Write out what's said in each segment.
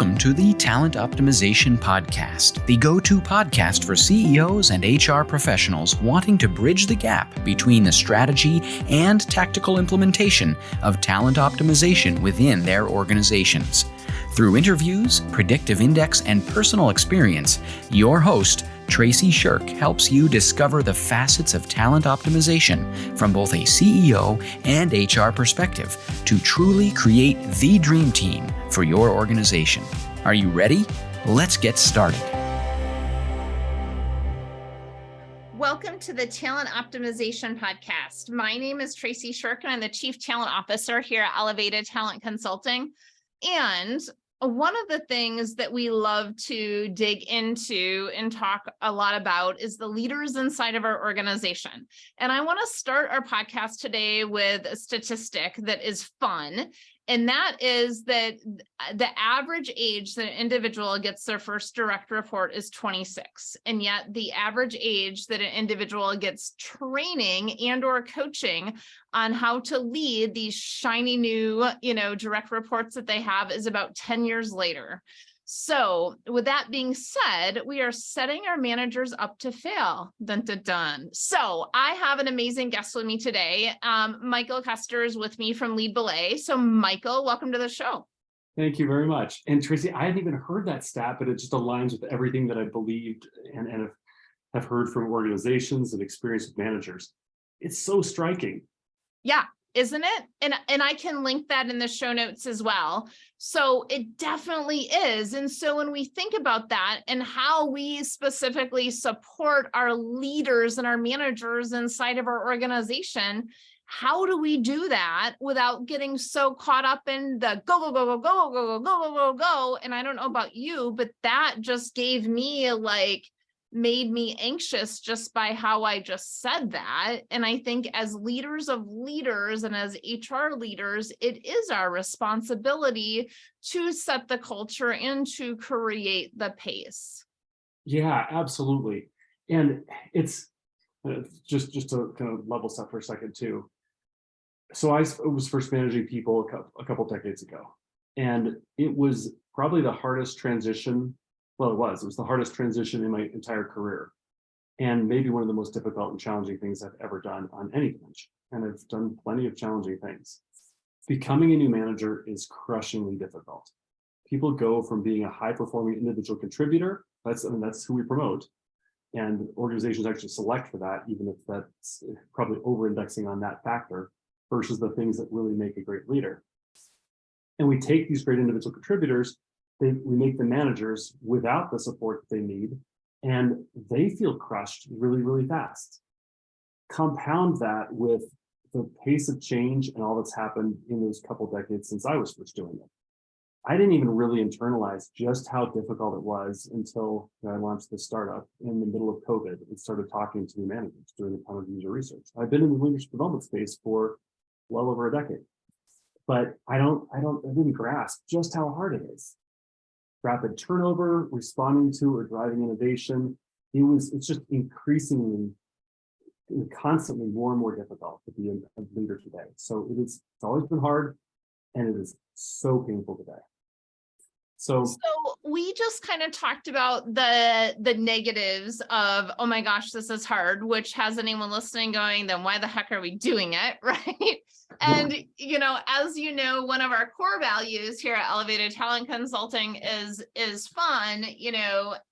Welcome to the Talent Optimization Podcast, the go-to podcast for CEOs and HR professionals wanting to bridge the gap between the strategy and tactical implementation of talent optimization within their organizations. Through interviews, predictive index, and personal experience, your host, Tracy Shirk, helps you discover the facets of talent optimization from both a CEO and HR perspective to truly create the dream team for your organization. Are you ready? Let's get started. Welcome to the Talent Optimization Podcast. My name is Tracy Shirk, and I'm the Chief Talent Officer here at Elevated Talent Consulting. And one of the things that we love to dig into and talk a lot about is the leaders inside of our organization. And I want to start our podcast today with a statistic that is fun. And that is that the average age that an individual gets their first direct report is 26. And yet the average age that an individual gets training and or coaching on how to lead these shiny new, direct reports that they have is about 10 years later. So with that being said, we are setting our managers up to fail. Dun, dun, dun. So I have an amazing guest with me today. Michael Kester is with me from Lead Belay. So Michael, welcome to the show. Thank you very much. And Tracy, I hadn't even heard that stat, but it just aligns with everything that I believed and have heard from organizations and experienced with managers. It's so striking. Yeah. Isn't it? And I can link that in the show notes as well. So it definitely is. And so when we think about that and how we specifically support our leaders and our managers inside of our organization, how do we do that without getting so caught up in the go, go, go, go, go, go, go, go, go, go? And I don't know about you, but that just gave me made me anxious just by how I just said that. And I think as leaders of leaders and as HR leaders, it is our responsibility to set the culture and to create the pace. Yeah, absolutely. And it's just to kind of level set for a second too. So I was first managing people a couple decades ago, and it was probably the hardest transition. Well, it was the hardest transition in my entire career, and maybe one of the most difficult and challenging things I've ever done on any bench. And I've done plenty of challenging things. Becoming a new manager is crushingly difficult. People go from being a high-performing individual contributor, that's who we promote, and organizations actually select for that, even if that's probably over-indexing on that factor, versus the things that really make a great leader. And we take these great individual contributors, we make them managers without the support that they need, and they feel crushed really, really fast. Compound that with the pace of change and all that's happened in those couple decades since I was first doing it. I didn't even really internalize just how difficult it was until I launched this startup in the middle of COVID and started talking to the managers, doing a ton of user research. I've been in the leadership development space for well over a decade, but I didn't grasp just how hard it is. Rapid turnover, responding to or driving innovation. It's just increasingly, constantly more and more difficult to be a leader today. So it's always been hard, and it is so painful today. So we just kind of talked about the negatives of, oh my gosh, this is hard, which has anyone listening going, then why the heck are we doing it, right? And, as you know, one of our core values here at Elevated Talent Consulting is fun,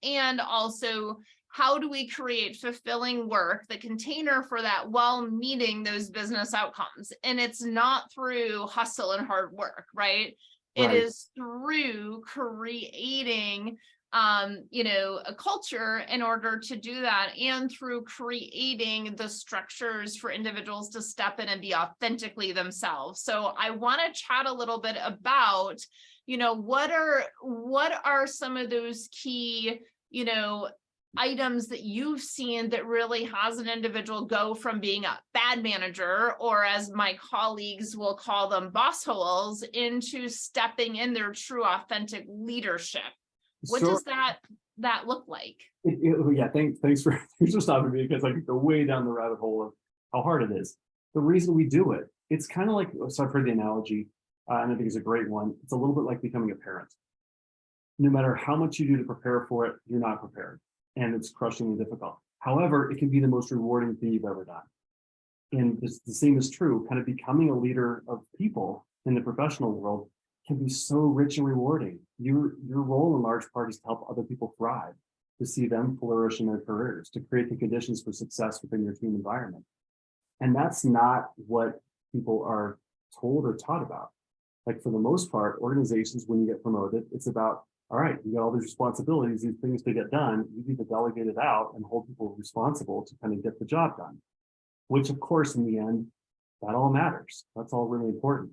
and also how do we create fulfilling work, the container for that, while meeting those business outcomes? And it's not through hustle and hard work, right? It is through creating, a culture in order to do that, and through creating the structures for individuals to step in and be authentically themselves. So I want to chat a little bit about, what are some of those key, items that you've seen that really has an individual go from being a bad manager, or as my colleagues will call them, boss holes, into stepping in their true authentic leadership. What does that look like? Yeah, thanks for stopping me, because I could go way down the rabbit hole of how hard it is. The reason we do it, it's kind of like, so I've heard the analogy, and I think it's a great one. It's a little bit like becoming a parent. no matter how much you do to prepare for it, you're not prepared, and it's crushingly difficult. However, it can be the most rewarding thing you've ever done. And the same is true, kind of becoming a leader of people in the professional world can be so rich and rewarding. Your role in large part is to help other people thrive, to see them flourish in their careers, to create the conditions for success within your team environment. And that's not what people are told or taught about. Like, for the most part, organizations, when you get promoted, it's about, all right, you got all these responsibilities, these things to get done, you need to delegate it out and hold people responsible to kind of get the job done. Which, of course, in the end, that all matters. That's all really important.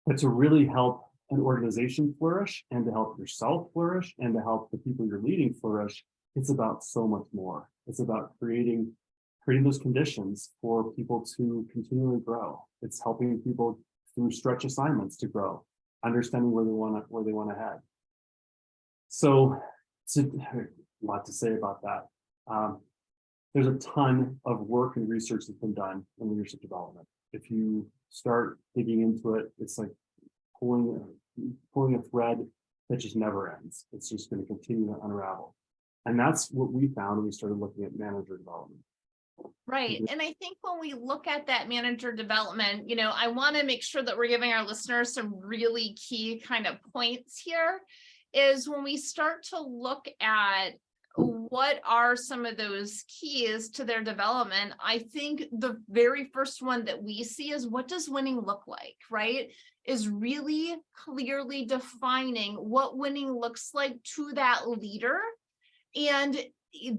But to really help an organization flourish, and to help yourself flourish, and to help the people you're leading flourish, it's about so much more. It's about creating those conditions for people to continually grow. It's helping people through stretch assignments to grow, understanding where they want to head. So it's a lot to say about that. There's a ton of work and research that's been done in leadership development. If you start digging into it, it's like pulling a thread that just never ends. It's just going to continue to unravel. And that's what we found when we started looking at manager development. Right. And I think when we look at that manager development, I want to make sure that we're giving our listeners some really key kind of points here, is when we start to look at what are some of those keys to their development. I think the very first one that we see is, what does winning look like, right? Is really clearly defining what winning looks like to that leader. And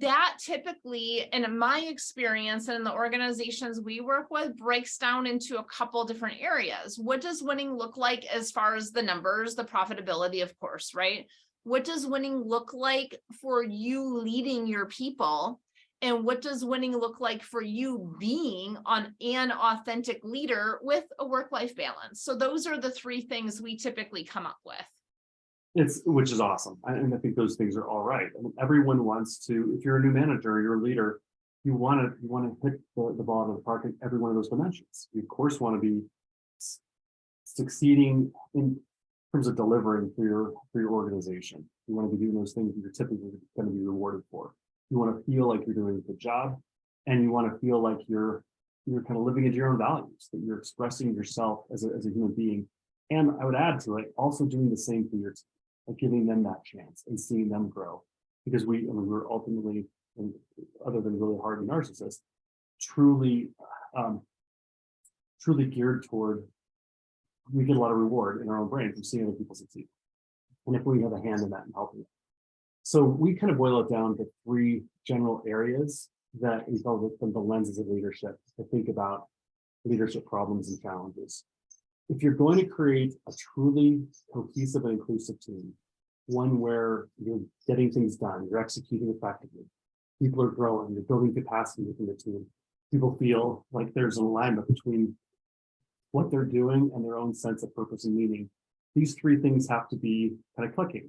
that typically, in my experience and in the organizations we work with, breaks down into a couple different areas. What does winning look like as far as the numbers, the profitability, of course, right? What does winning look like for you leading your people? And what does winning look like for you being an authentic leader with a work-life balance? So those are the three things we typically come up with. Which is awesome. And I think those things are all right. I mean, everyone wants to, if you're a new manager or you're a leader, you want to hit the ball out of the park in every one of those dimensions. You of course want to be succeeding in terms of delivering for your organization. You want to be doing those things that you're typically going to be rewarded for. You want to feel like you're doing a good job, and you want to feel like you're kind of living into your own values, that you're expressing yourself as a human being. And I would add to it, also doing the same for your team, like giving them that chance and seeing them grow. Because we're ultimately, other than really hard narcissists, truly geared toward, we get a lot of reward in our own brain from seeing other people succeed. And if we have a hand in that and helping it. So we kind of boil it down to three general areas that we call the lenses of leadership, to think about leadership problems and challenges. If you're going to create a truly cohesive and inclusive team, one where you're getting things done, you're executing effectively, people are growing, you're building capacity within the team, people feel like there's an alignment between what they're doing and their own sense of purpose and meaning, these three things have to be kind of clicking.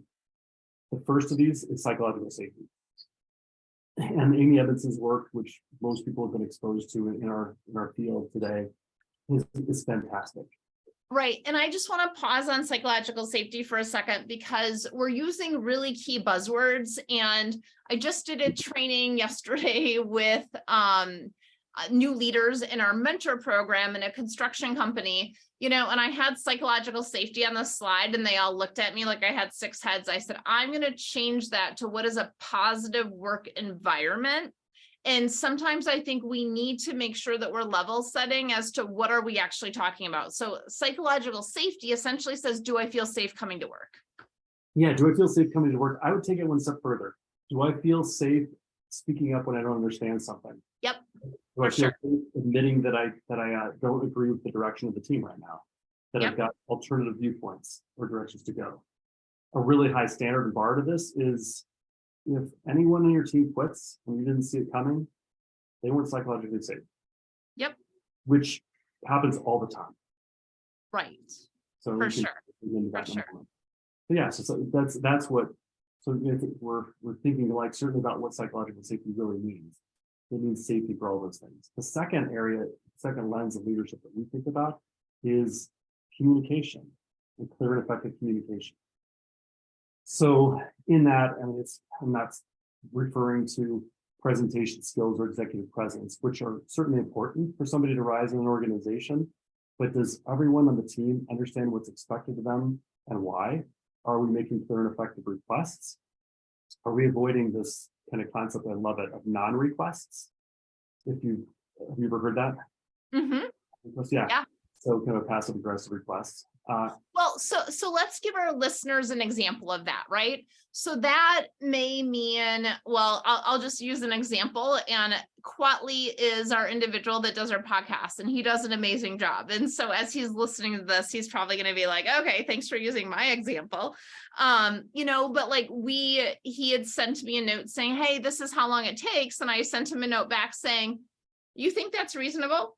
The first of these is psychological safety. And Amy Evanson's work, which most people have been exposed to in our field today, is fantastic. Right. And I just want to pause on psychological safety for a second, because we're using really key buzzwords. And I just did a training yesterday with new leaders in our mentor program in a construction company, and I had psychological safety on the slide, and they all looked at me like I had six heads. I said, I'm going to change that to what is a positive work environment. And sometimes I think we need to make sure that we're level setting as to what are we actually talking about. So psychological safety essentially says, do I feel safe coming to work? Yeah, do I feel safe coming to work? I would take it one step further. Do I feel safe speaking up when I don't understand something? Yep. Do I feel safe admitting that I don't agree with the direction of the team right now? That I've got alternative viewpoints or directions to go. A really high standard and bar to this is, if anyone on your team quits and you didn't see it coming, they weren't psychologically safe. Yep. Which happens all the time. Right. So for sure. For sure. But yeah, so that's what. So we're thinking like certainly about what psychological safety really means. It means safety for all those things. The second lens of leadership that we think about is communication, and clear and effective communication. So in that, and I'm not referring to presentation skills or executive presence, which are certainly important for somebody to rise in an organization, but does everyone on the team understand what's expected of them and why? Are we making clear and effective requests? Are we avoiding this kind of concept, I love it, of non-requests? Have you ever heard that? Mm-hmm. Yeah. Yeah. So kind of passive aggressive requests. Well, so let's give our listeners an example of that, right? So that may mean, well, I'll just use an example. And Quatley is our individual that does our podcast, and he does an amazing job. And so as he's listening to this, he's probably going to be like, okay, thanks for using my example. But like he had sent me a note saying, hey, this is how long it takes. And I sent him a note back saying, you think that's reasonable?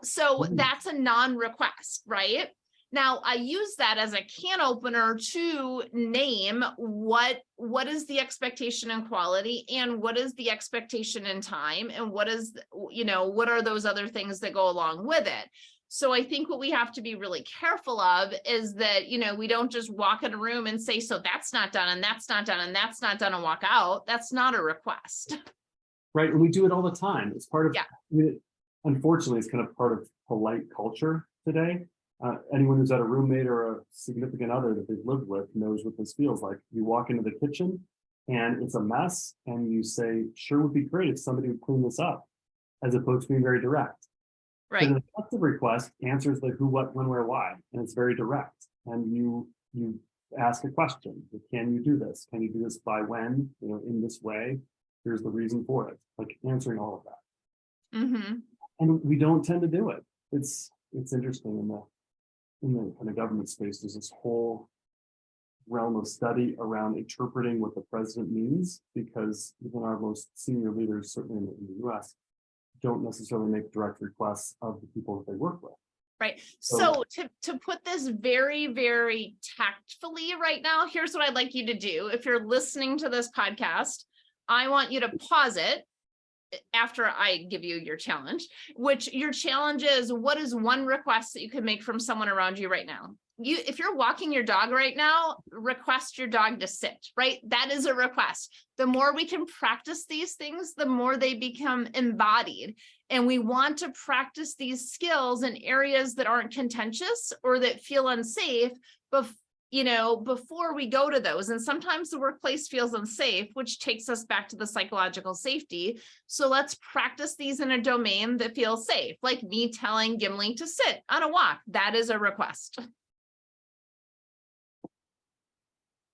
So that's a non-request, right? Now, I use that as a can opener to name what is the expectation in quality and what is the expectation in time and what are those other things that go along with it. So I think what we have to be really careful of is that, we don't just walk in a room and say, so that's not done and that's not done and that's not done and walk out. That's not a request. Right. And we do it all the time. It's part of, yeah. Unfortunately, it's kind of part of polite culture today. Anyone who's had a roommate or a significant other that they've lived with knows what this feels like. You walk into the kitchen and it's a mess and you say, sure would be great if somebody would clean this up, as opposed to being very direct. Right. But an effective request answers the who, what, when, where, why, and it's very direct. And you ask a question. Can you do this? Can you do this by when? In this way. Here's the reason for it. Like answering all of that. Mm-hmm. And we don't tend to do it. It's interesting in the kind of government space. There's this whole realm of study around interpreting what the president means, because even our most senior leaders, certainly in the US, don't necessarily make direct requests of the people that they work with. Right. So to put this very, very tactfully right now, here's what I'd like you to do. If you're listening to this podcast, I want you to pause it after I give you your challenge, which your challenge is, what is one request that you could make from someone around you right now? If you're walking your dog right now, request your dog to sit, right? That is a request. The more we can practice these things, the more they become embodied. And we want to practice these skills in areas that aren't contentious or that feel unsafe, before we go to those. And sometimes the workplace feels unsafe, which takes us back to the psychological safety. So let's practice these in a domain that feels safe, like me telling Gimli to sit on a walk. That is a request.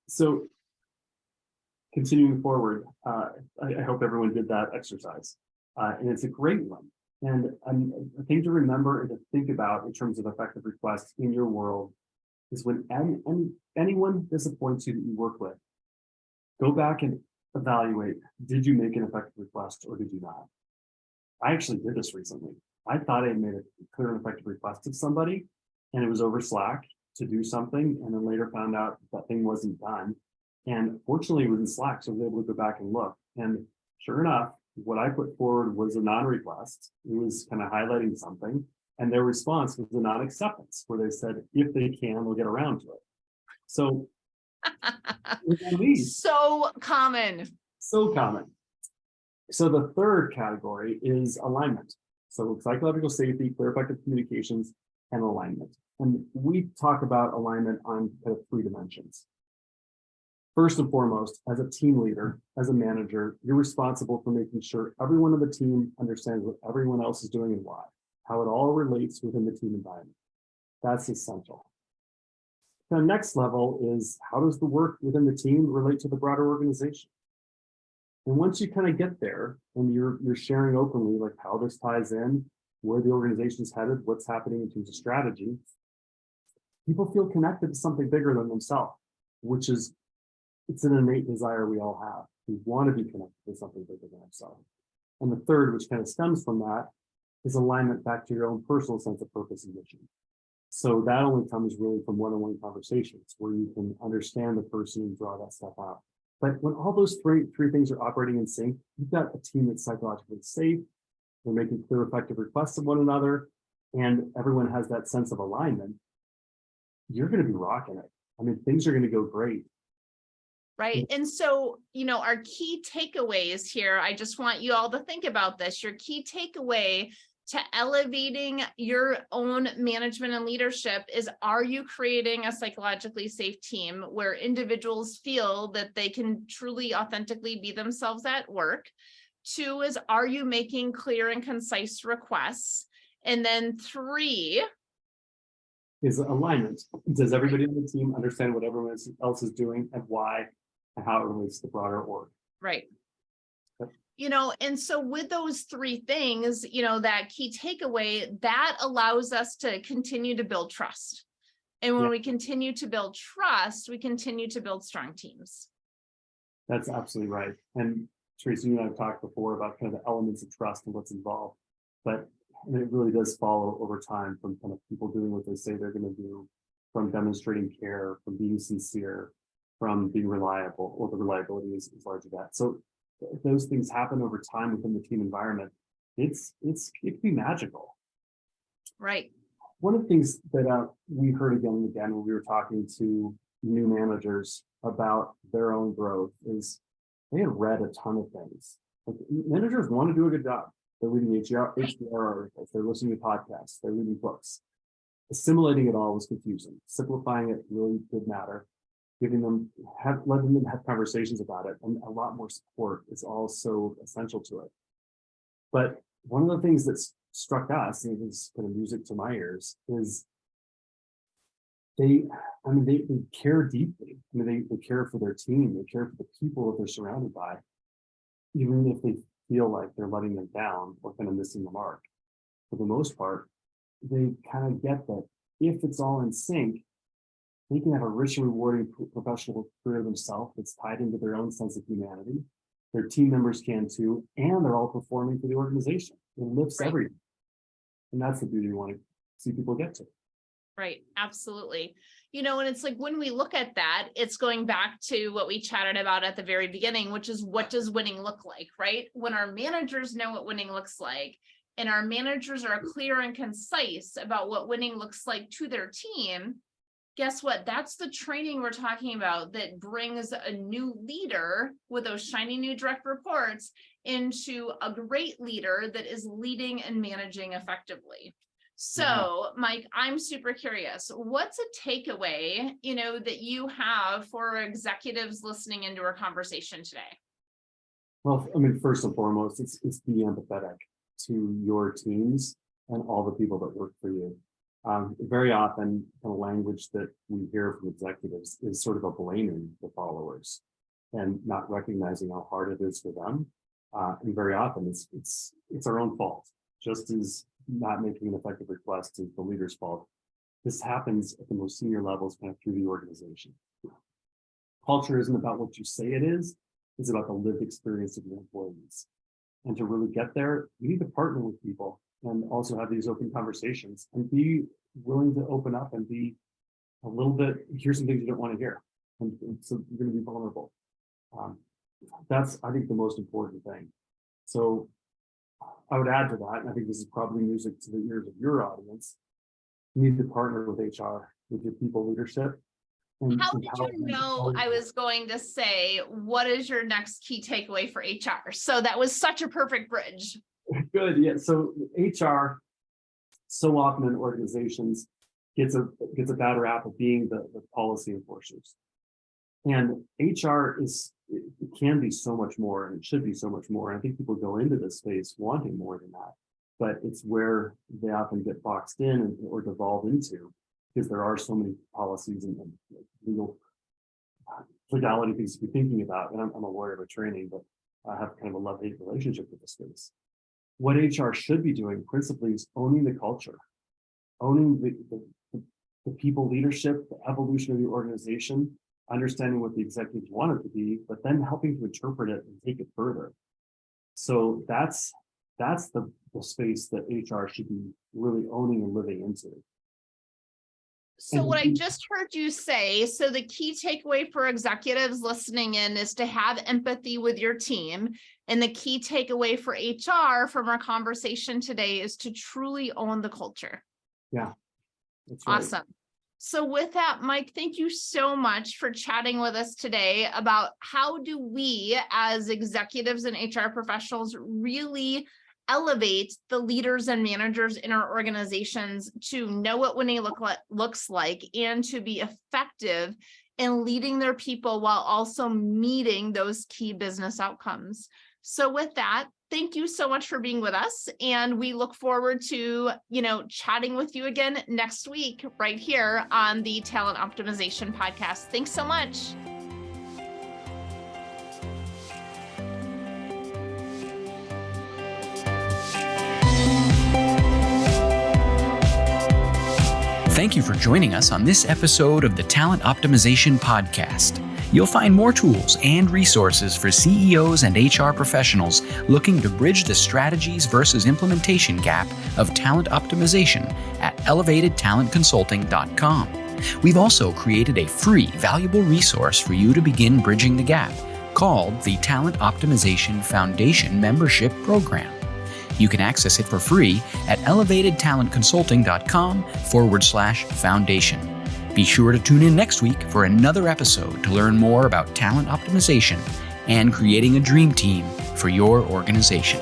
So continuing forward, I hope everyone did that exercise. And it's a great one. And a thing to remember and to think about in terms of effective requests in your world is when anyone disappoints you that you work with, go back and evaluate, did you make an effective request or did you not? I actually did this recently. I thought I made a clear and effective request of somebody and it was over Slack to do something, and then later found out that thing wasn't done. And fortunately it was in Slack, so I was able to go back and look. And sure enough, what I put forward was a non-request. It was kind of highlighting something. And their response was a non-acceptance, where they said, if they can, we'll get around to it. So so common. So common. So the third category is alignment. So psychological safety, clear, effective communications, and alignment. And we talk about alignment on kind of 3 dimensions. First and foremost, as a team leader, as a manager, you're responsible for making sure everyone on the team understands what everyone else is doing and why, how it all relates within the team environment. That's essential. The next level is, how does the work within the team relate to the broader organization? And once you kind of get there and you're sharing openly like how this ties in, where the organization's headed, what's happening in terms of strategy, people feel connected to something bigger than themselves, which is, it's an innate desire we all have. We want to be connected to something bigger than ourselves. And the third, which kind of stems from that, is alignment back to your own personal sense of purpose and mission. So that only comes really from one-on-one conversations where you can understand the person and draw that stuff out. But when all those three things are operating in sync, you've got a team that's psychologically safe, they're making clear, effective requests of one another, and everyone has that sense of alignment, you're going to be rocking it. I mean, things are going to go great. Right. And so, our key takeaways here, I just want you all to think about this. Your key takeaway to elevating your own management and leadership is, are you creating a psychologically safe team where individuals feel that they can truly authentically be themselves at work? 2 is, are you making clear and concise requests? And then 3 is alignment. Does everybody on the team understand what everyone else is doing and why and how it relates to the broader org? right. Yep. And so with those 3 things, that key takeaway, that allows us to continue to build trust. And when we continue to build trust, we continue to build strong teams. That's absolutely right. And Tracy, you and I have talked before about kind of the elements of trust and what's involved, but it really does follow over time from kind of people doing what they say they're going to do, from demonstrating care, from being sincere, from being reliable, or the reliability is largely that. So if those things happen over time within the team environment, it can be magical. Right. One of the things that we heard again and again when we were talking to new managers about their own growth is they had read a ton of things. Like, managers want to do a good job. They're reading HBR articles, they're listening to podcasts, they're reading books. Assimilating it all was confusing. Simplifying it really did matter. Letting them have conversations about it, and a lot more support is also essential to it. But one of the things that's struck us, and it was kind of music to my ears, is they care deeply. They care for their team, they care for the people that they're surrounded by, even if they feel like they're letting them down or kind of missing the mark. For the most part, they kind of get that if it's all in sync, they can have a rich and rewarding professional career themselves that's tied into their own sense of humanity. Their team members can too, and they're all performing for the organization. It lifts everything. And that's the beauty we want to see people get to. Right. Absolutely. And it's like, when we look at that, it's going back to what we chatted about at the very beginning, which is, what does winning look like, right? When our managers know what winning looks like, and our managers are clear and concise about what winning looks like to their team, guess what? That's the training we're talking about that brings a new leader with those shiny new direct reports into a great leader that is leading and managing effectively. So, Mike, I'm super curious. What's a takeaway, that you have for executives listening into our conversation today? Well, first and foremost, it's be empathetic to your teams and all the people that work for you. Very often, the language that we hear from executives is sort of a blaming the followers and not recognizing how hard it is for them. And very often, it's our own fault, just as not making an effective request is the leader's fault. This happens at the most senior levels, kind of through the organization. Culture isn't about what you say it is, it's about the lived experience of your employees. And to really get there, you need to partner with people and also have these open conversations and be willing to open up and be a little bit, here's some things you don't want to hear. And so you're going to be vulnerable. That's, I think, the most important thing. So I would add to that, and I think this is probably music to the ears of your audience, you need to partner with HR, with your people leadership. How did you know I was going to say, what is your next key takeaway for HR? So that was such a perfect bridge. Good, yeah. So HR, so often in organizations, gets a bad rap of being the policy enforcers. And HR it can be so much more, and it should be so much more. And I think people go into this space wanting more than that, but it's where they often get boxed in or devolve into, because there are so many policies and legal legality things to be thinking about. And I'm a lawyer by training, but I have kind of a love-hate relationship with this space. What HR should be doing principally is owning the culture, owning the people leadership, the evolution of the organization, understanding what the executives want it to be, but then helping to interpret it and take it further. So that's the space that HR should be really owning and living into. So what I just heard you say, so the key takeaway for executives listening in is to have empathy with your team. And the key takeaway for HR from our conversation today is to truly own the culture. Yeah. That's right. Awesome. So with that, Mike, thank you so much for chatting with us today about how do we as executives and HR professionals really elevate the leaders and managers in our organizations to know what winning looks like and to be effective in leading their people while also meeting those key business outcomes. So with that, thank you so much for being with us. And we look forward to, chatting with you again next week, right here on the Talent Optimization Podcast. Thanks so much. Thank you for joining us on this episode of the Talent Optimization Podcast. You'll find more tools and resources for CEOs and HR professionals looking to bridge the strategies versus implementation gap of talent optimization at elevatedtalentconsulting.com. We've also created a free, valuable resource for you to begin bridging the gap called the Talent Optimization Foundation Membership Program. You can access it for free at elevatedtalentconsulting.com/foundation. Be sure to tune in next week for another episode to learn more about talent optimization and creating a dream team for your organization.